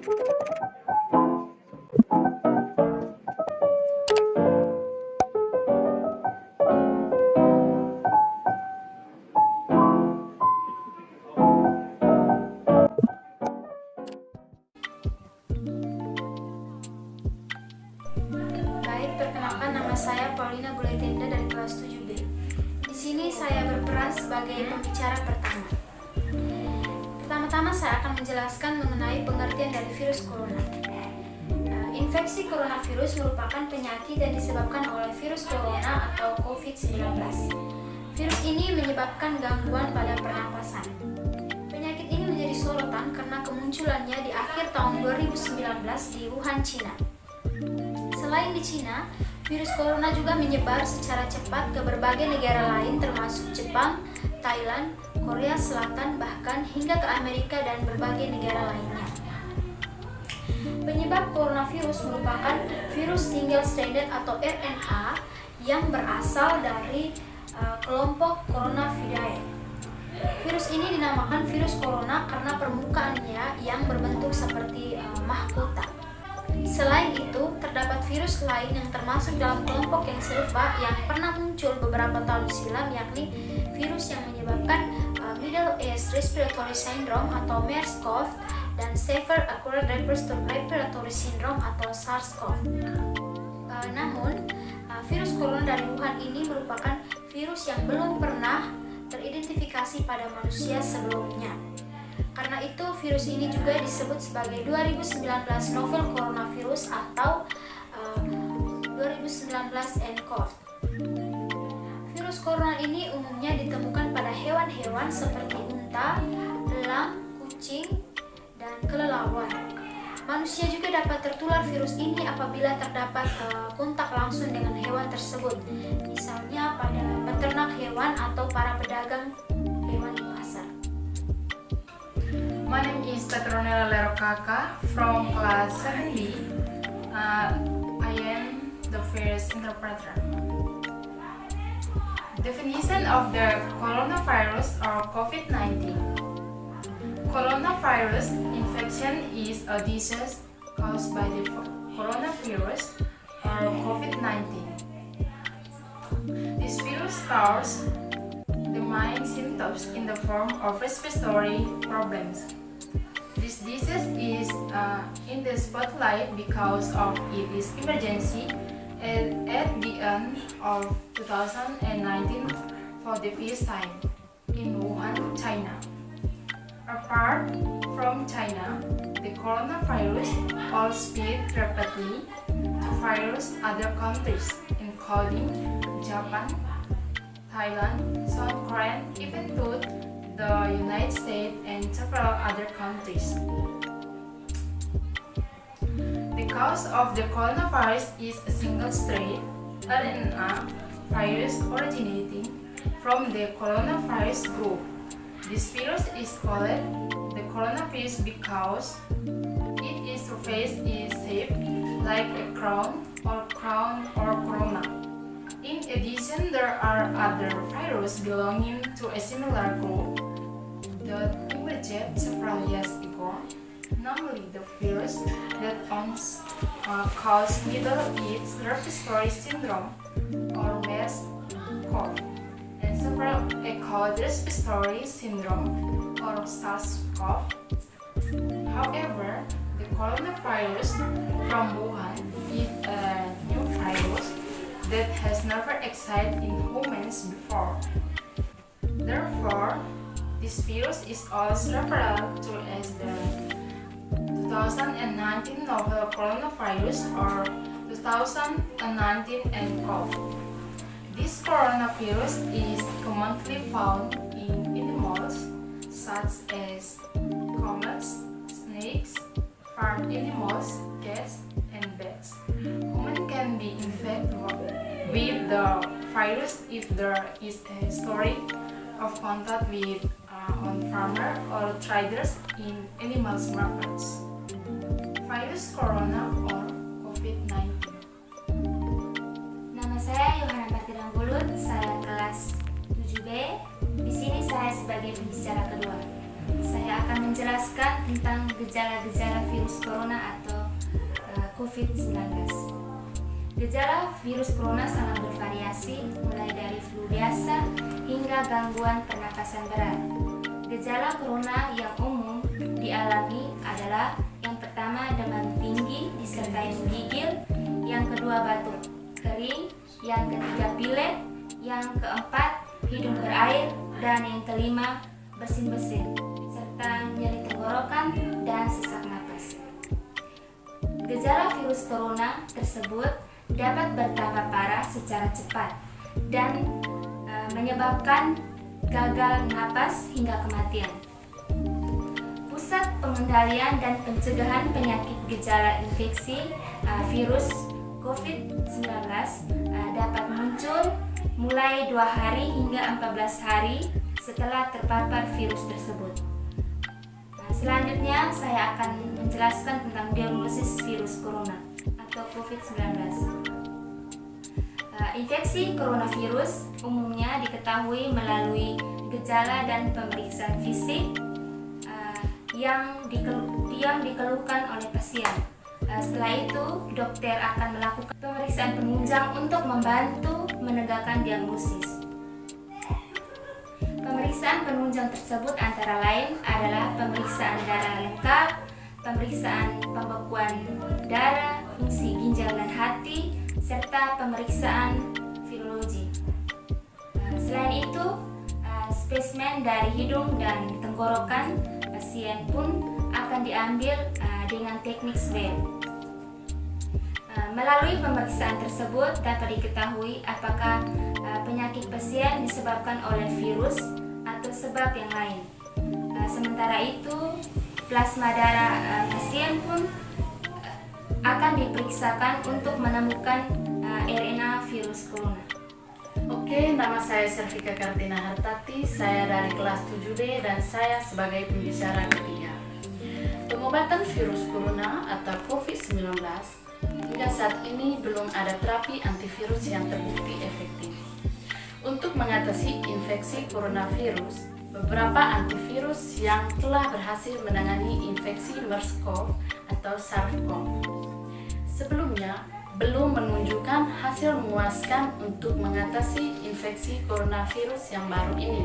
Baik, perkenalkan nama saya Paulina Guletenda dari kelas 7B. Di sini saya berperan sebagai pembicara pertama. Pertama-tama saya akan menjelaskan mengenai pengertian dari virus corona. Infeksi coronavirus merupakan penyakit yang disebabkan oleh virus corona atau COVID-19. Virus ini menyebabkan gangguan pada pernapasan. Penyakit ini menjadi sorotan karena kemunculannya di akhir tahun 2019 di Wuhan, Cina. Selain di Cina, virus corona juga menyebar secara cepat ke berbagai negara lain termasuk Jepang, Thailand, Korea Selatan, bahkan hingga ke Amerika dan berbagai negara lainnya. Penyebab coronavirus merupakan virus single stranded atau RNA yang berasal dari kelompok Coronavidae. Virus ini dinamakan virus corona karena permukaannya yang berbentuk seperti mahkota. Selain itu, terdapat virus lain yang termasuk dalam kelompok yang serupa yang pernah muncul beberapa tahun silam, yakni virus yang menyebabkan Middle East Respiratory Syndrome atau MERS-CoV dan Severe Acquired Respiratory Syndrome atau SARS-CoV. Namun, virus corona dari Wuhan ini merupakan virus yang belum pernah teridentifikasi pada manusia sebelumnya. Karena itu, virus ini juga disebut sebagai 2019 novel coronavirus atau 2019 nCoV. Virus corona ini umumnya ditemukan pada hewan-hewan seperti unta, elang, kucing, dan kelelawar. Manusia juga dapat tertular virus ini apabila terdapat kontak langsung dengan hewan tersebut, misalnya pada peternak hewan atau para pedagang hewan di pasar. My name is Petronella Lerokaka from class 7B. I am the first interpreter. Definition of the coronavirus or COVID-19. Coronavirus infection is a disease caused by the coronavirus or COVID-19. This virus causes the main symptoms in the form of respiratory problems. This disease is in the spotlight because of its emergency at the end of 2019 for the first time in Wuhan, China. Apart from China, the coronavirus also spread rapidly to various other countries, including Japan, Thailand, South Korea, even to the United States and several other countries. The cause of the coronavirus is a single-strand RNA virus originating from the coronavirus group. This virus is called the coronavirus because its surface is shaped like a crown or corona. In addition, there are other viruses belonging to a similar group that emerged several years ago, namely the virus that caused Middle East Respiratory Syndrome or MERS-CoV and several acquired respiratory syndrome or SARS-CoV. However, the coronavirus from Wuhan is a new virus that has never existed in humans before. Therefore, this virus is also referred to as the 2019 novel coronavirus or 2019 nCoV. This coronavirus is commonly found in animals such as comets, snakes, farm animals, cats, and bats. Humans can be infected with the virus if there is a history of contact with on-farmer or traders in animals markets. Virus corona or COVID-19. Nama saya Yohana Martina Bulut, saya kelas 7B. Di sini saya sebagai pembicara kedua. Saya akan menjelaskan tentang gejala-gejala virus corona atau COVID-19. Gejala virus corona sangat bervariasi, mulai dari flu biasa hingga gangguan pernapasan berat. Gejala corona yang umum dialami adalah yang pertama demam tinggi disertai menggigil, yang kedua batuk kering, yang ketiga pilek, yang keempat hidung berair, dan yang kelima bersin-bersin serta nyeri tenggorokan dan sesak napas. Gejala virus corona tersebut dapat bertambah parah secara cepat dan menyebabkan gagal napas hingga kematian. Pusat Pengendalian dan Pencegahan Penyakit Gejala Infeksi virus COVID-19 dapat muncul mulai 2 hari hingga 14 hari setelah terpapar virus tersebut. Selanjutnya saya akan menjelaskan tentang diagnosis virus corona atau COVID-19. Infeksi coronavirus umumnya diketahui melalui gejala dan pemeriksaan fisik yang dikeluhkan oleh pasien. Setelah itu, dokter akan melakukan pemeriksaan penunjang untuk membantu menegakkan diagnosis. Pemeriksaan penunjang tersebut antara lain adalah pemeriksaan darah lengkap, pemeriksaan pembekuan darah, fungsi ginjal dan hati, serta pemeriksaan virologi. Selain itu, spesimen dari hidung dan tenggorokan pasien pun akan diambil dengan teknik swab. Melalui pemeriksaan tersebut dapat diketahui apakah penyakit pasien disebabkan oleh virus atau sebab yang lain. Sementara itu, plasma darah pasien pun akan diperiksakan untuk menemukan RNA virus corona. Oke, nama saya Selvika Kartina Hartati, saya dari kelas 7D dan saya sebagai pembicara ketiga. Pengobatan virus corona atau COVID-19 hingga saat ini belum ada terapi antivirus yang terbukti efektif. Untuk mengatasi infeksi coronavirus, beberapa antivirus yang telah berhasil menangani infeksi MERS-CoV atau SARS-CoV sebelumnya belum menunjukkan hasil memuaskan untuk mengatasi infeksi coronavirus yang baru ini.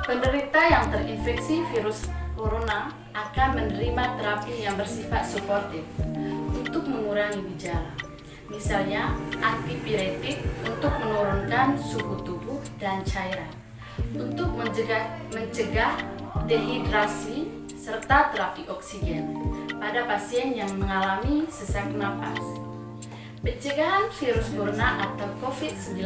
Penderita yang terinfeksi virus corona akan menerima terapi yang bersifat suportif untuk mengurangi gejala. Misalnya, antipiretik untuk menurunkan suhu tubuh dan cairan, untuk mencegah dehidrasi, serta terapi oksigen pada pasien yang mengalami sesak napas. Pencegahan virus corona atau COVID-19.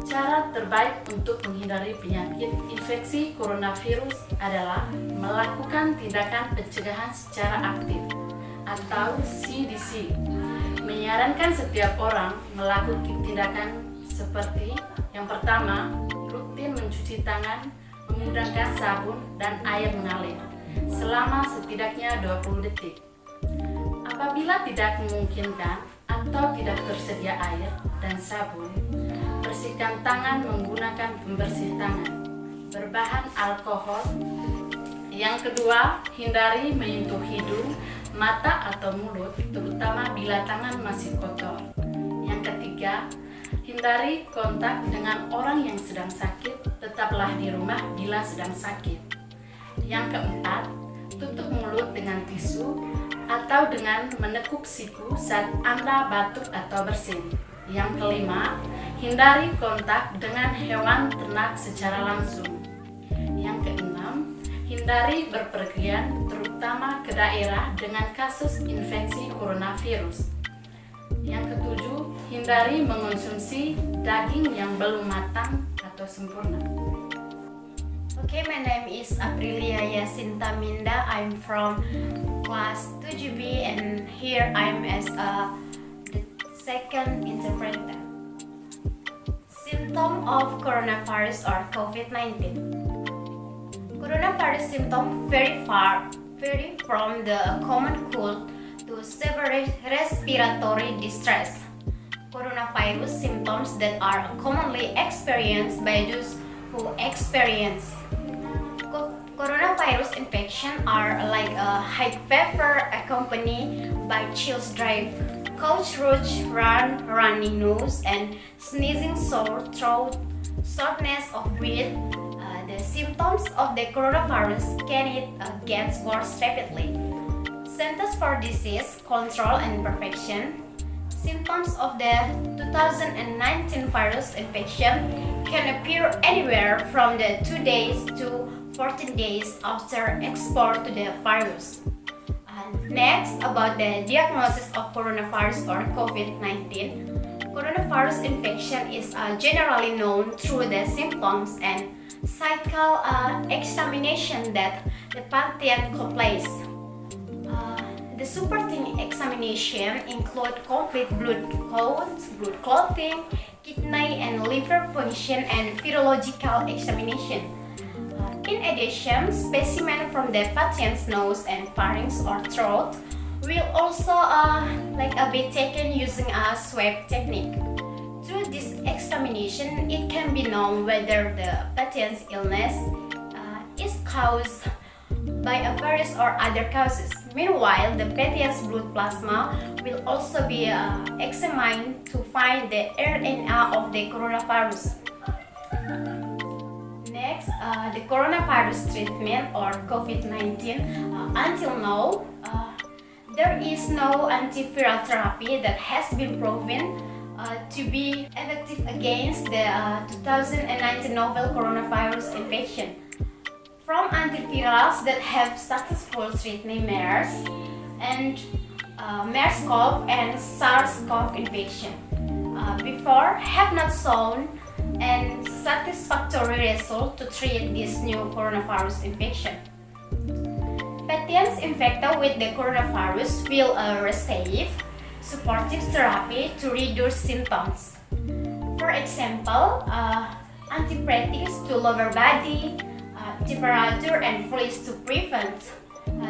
Cara terbaik untuk menghindari penyakit infeksi coronavirus adalah melakukan tindakan pencegahan secara aktif atau CDC. Menyarankan setiap orang melakukan tindakan seperti yang pertama, rutin mencuci tangan menggunakan sabun dan air mengalir selama setidaknya 20 detik. Apabila tidak memungkinkan atau tidak tersedia air dan sabun, bersihkan tangan menggunakan pembersih tangan berbahan alkohol. Yang kedua, hindari menyentuh hidung, mata atau mulut, terutama bila tangan masih kotor. Yang ketiga, hindari kontak dengan orang yang sedang sakit, tetaplah di rumah bila sedang sakit. Yang keempat, tutup mulut dengan tisu atau dengan menekuk siku saat Anda batuk atau bersin. Yang kelima, hindari kontak dengan hewan ternak secara langsung. Yang keenam, hindari berpergian terutama ke daerah dengan kasus infeksi coronavirus. Yang ketujuh, hindari mengonsumsi daging yang belum matang atau sempurna. Okay, my name is Aprilia Yasinta Minda. I'm from class 2GB and here I'm as the second interpreter. Symptom of coronavirus or COVID-19. Coronavirus symptoms vary from the common cold to severe respiratory distress. Coronavirus symptoms that are commonly experienced by those who experience Coronavirus infection are like a high fever accompanied by chills, dry cold, runny nose, and sneezing, sore throat, shortness of breath. The symptoms of the coronavirus gets worse rapidly. Centers for Disease Control and Prevention. Symptoms of the 2019 virus infection can appear anywhere from the 2 days to 14 days after exposure to the virus. Next, about the diagnosis of coronavirus or COVID-19. Coronavirus infection is generally known through the symptoms and cycle examination that the patient completes. The supporting examination include complete blood counts, blood clotting, kidney and liver function, and virological examination. In addition, specimen from the patient's nose and pharynx or throat will also be taken using a swab technique. Through this examination, it can be known whether the patient's illness is caused by a virus or other causes. Meanwhile, the patient's blood plasma will also be examined to find the RNA of the coronavirus. Next, the coronavirus treatment or COVID-19. Until now, there is no antiviral therapy that has been proven to be effective against the 2019 novel coronavirus infection. From antivirals that have successful treatment MERS and MERS-CoV and SARS-CoV infection before have not shown and satisfactory result to treat this new coronavirus infection. Patients infected with the coronavirus will receive supportive therapy to reduce symptoms. For example, antibiotics to lower body temperature and fluids to prevent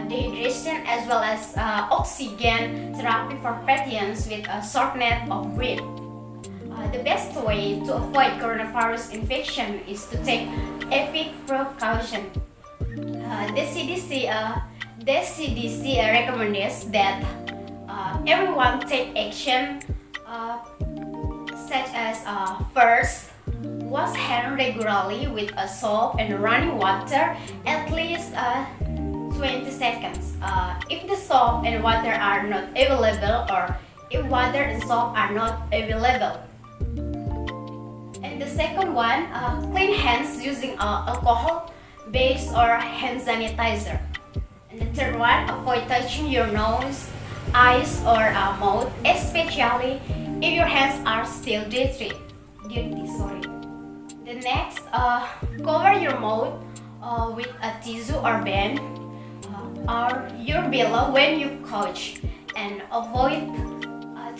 dehydration, as well as oxygen therapy for patients with a shortness of breath. The best way to avoid coronavirus infection is to take every precaution. The CDC recommends that everyone take action such as first, wash hands regularly with a soap and running water at least 20 seconds. If the soap and water are not available, or if water and soap are not available. And the second one, clean hands using alcohol-based or hand sanitizer. And the third one, avoid touching your nose, eyes, or mouth, especially if your hands are still dirty. The next, cover your mouth with a tissue or band or your pillow when you couch, and avoid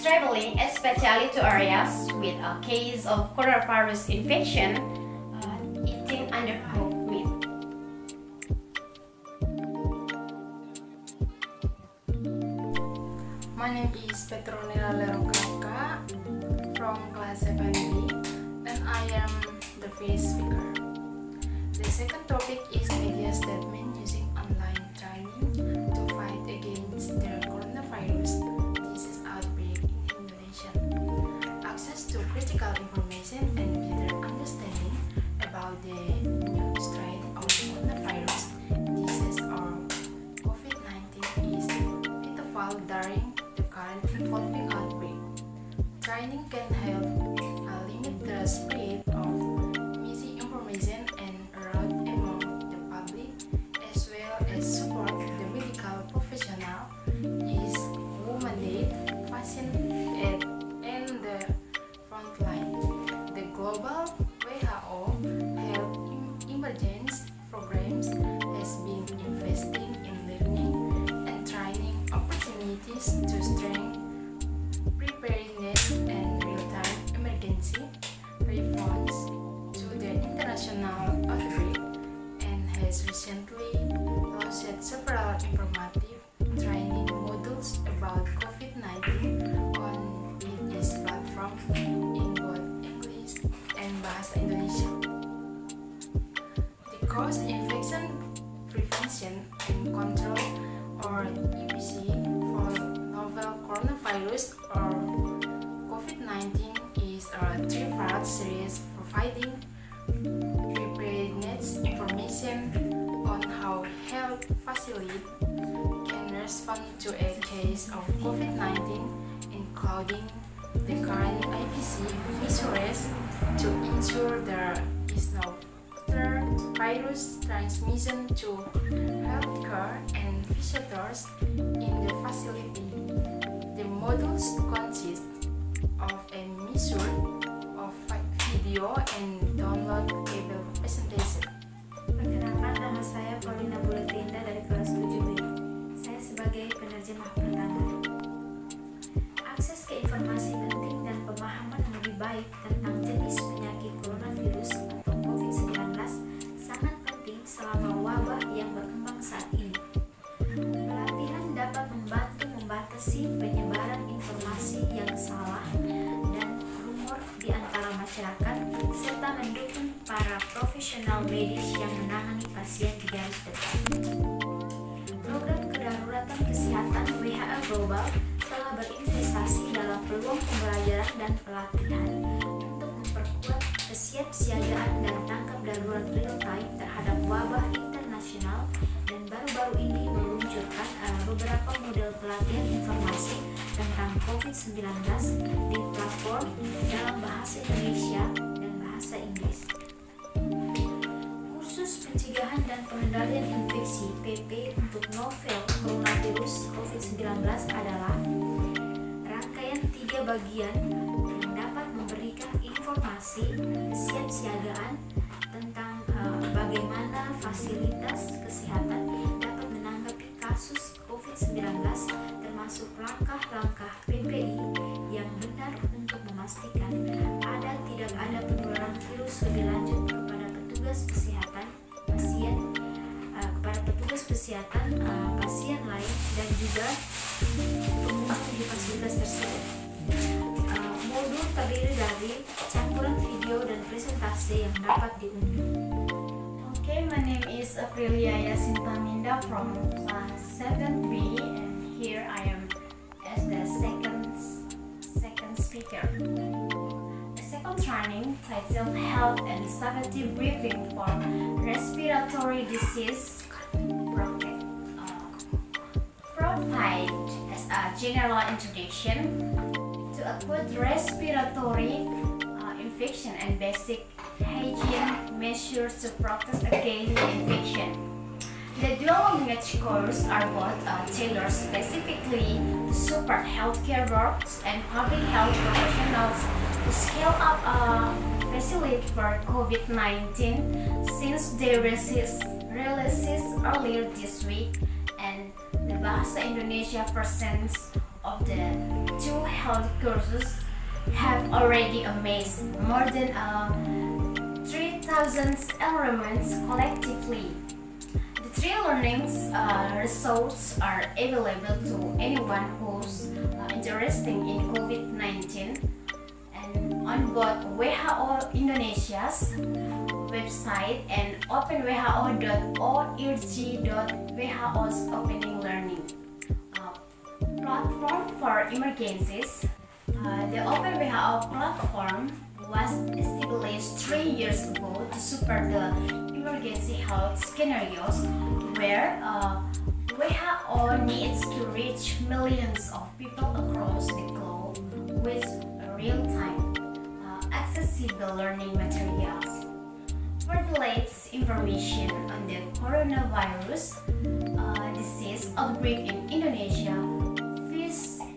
traveling, especially to areas with a case of coronavirus infection, eating undercooked meat. My name is Petronella Lerokaka from class 7B, and I am the first speaker. The second topic is media statement using online training to fight against the coronavirus disease outbreak in Indonesia. Access to critical information and better understanding about the new strain of coronavirus disease or COVID-19 is vital during the current evolving outbreak. Training can help limit the spread of misinformation and rout among the public, as well as support the medical professional who mandate patients in the front line. The global WHO Health Emergency Programs has been investing in learning and training opportunities to strengthen preparedness and real-time emergency response to the international outbreak, and has recently launched several informative training modules about COVID-19 on its platform in both English and Bahasa Indonesia. The cause infection Prevention and Control or EPC for novel coronavirus or COVID-19 is a three-part series providing preparedness information on how health facilities can respond to a case of COVID-19, including the current IPC measures to ensure there is no further virus transmission to healthcare and visitors in the facility. The modules consist of a mixture of video and downloadable presentation. Perkenalkan, nama saya Paulina Buletinda dari kelas 7B. Saya sebagai penerjemah pertama. Akses ke informasi penting dan pemahaman yang lebih baik tentang jenis penyakit coronavirus atau COVID-19 sangat penting selama wabah yang berkembang saat ini. Pelatihan dapat membantu membatasi penyebaran informasi yang salah dan rumor di antara masyarakat serta mendukung para profesional medis yang menangani pasien di garis depan. Program Kedaruratan Kesehatan WHO Global telah berinvestasi dalam peluang pembelajaran dan pelatihan untuk memperkuat kesiapsiagaan dan tanggap darurat real-time terhadap wabah internasional dan baru-baru ini meluncurkan beberapa model pelatihan informasi tentang COVID-19 di platform dalam bahasa Indonesia dan bahasa Inggris. Kursus Pencegahan dan Pengendalian Infeksi (PP) untuk novel coronavirus COVID-19 adalah rangkaian 3 bagian yang dapat memberikan informasi kesiapsiagaan tentang bagaimana fasilitas kesehatan dapat menanggapi kasus COVID-19 termasuk langkah-langkah PPI yang benar untuk memastikan tidak ada penularan virus lebih lanjut kepada petugas kesehatan pasien lain dan juga pengunjung di fasilitas tersebut. Modul terdiri dari campuran video dan presentasi yang dapat diunduh. Okay, my name is Aprilia Yasintaminda from class 7B, and here I am as the second speaker. The second training titled Health and Safety Briefing for Respiratory Disease provide as a general introduction to acute respiratory infection and basic hygiene measures to protect against infection. The dual language courses are both tailored specifically to support healthcare workers and public health professionals to scale up facility for COVID-19 since they released earlier this week, and the Bahasa Indonesia versions of the 2 health courses have already amassed more than 3,000 enrollments collectively. The 3 learnings results are available to anyone who's interested in COVID-19 and on both WHO Indonesia's website and openwho.org.who's opening learning platform for emergencies. The Open WHO platform was established 3 years ago to support the emergency health scenarios where WHO needs to reach millions of people across the globe with real-time accessible learning materials. For the latest information on the coronavirus disease outbreak in Indonesia,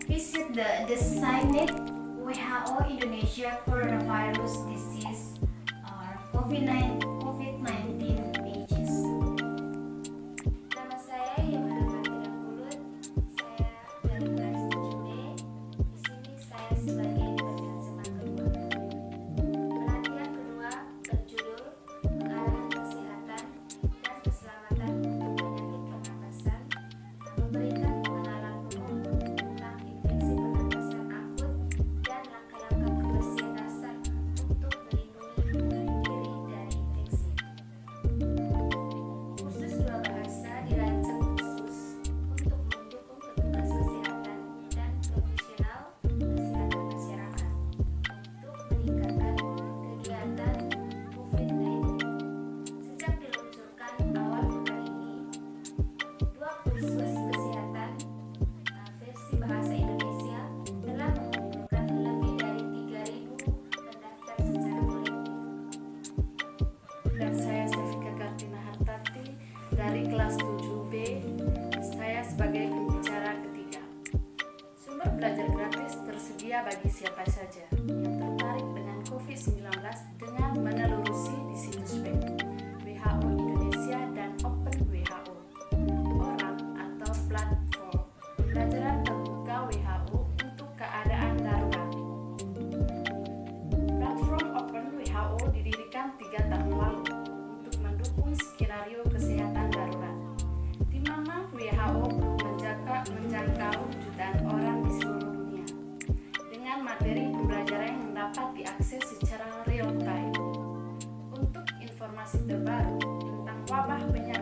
visit the designated WHO Indonesia Coronavirus Disease COVID-19 pages. Nama saya Yohana Martina Kulut. Saya dari kelas 7B. Di sini saya sebagai penerjemah kedua. Pelatihan kedua berjudul Pengarahan Kesehatan dan Keselamatan untuk Penyakit Pernapasan, memberikan pengenalan umum tentang infeksi pernapasan akut dan langkah-langkah kebersihan dasar untuk melindungi diri dari infeksi bagi siapa saja yang tertarik dengan COVID-19 dengan menelusuri di situs web WHO Indonesia dan Open WHO, orang atau platform pelajaran terbuka WHO untuk keadaan darurat. Platform Open WHO didirikan 3 tahun lalu untuk mendukung skenario kesehatan darurat, di mana WHO menjangkau jutaan orang di seluruh dunia dengan materi pembelajaran yang dapat diakses secara real time. Untuk informasi terbaru tentang wabah penyakit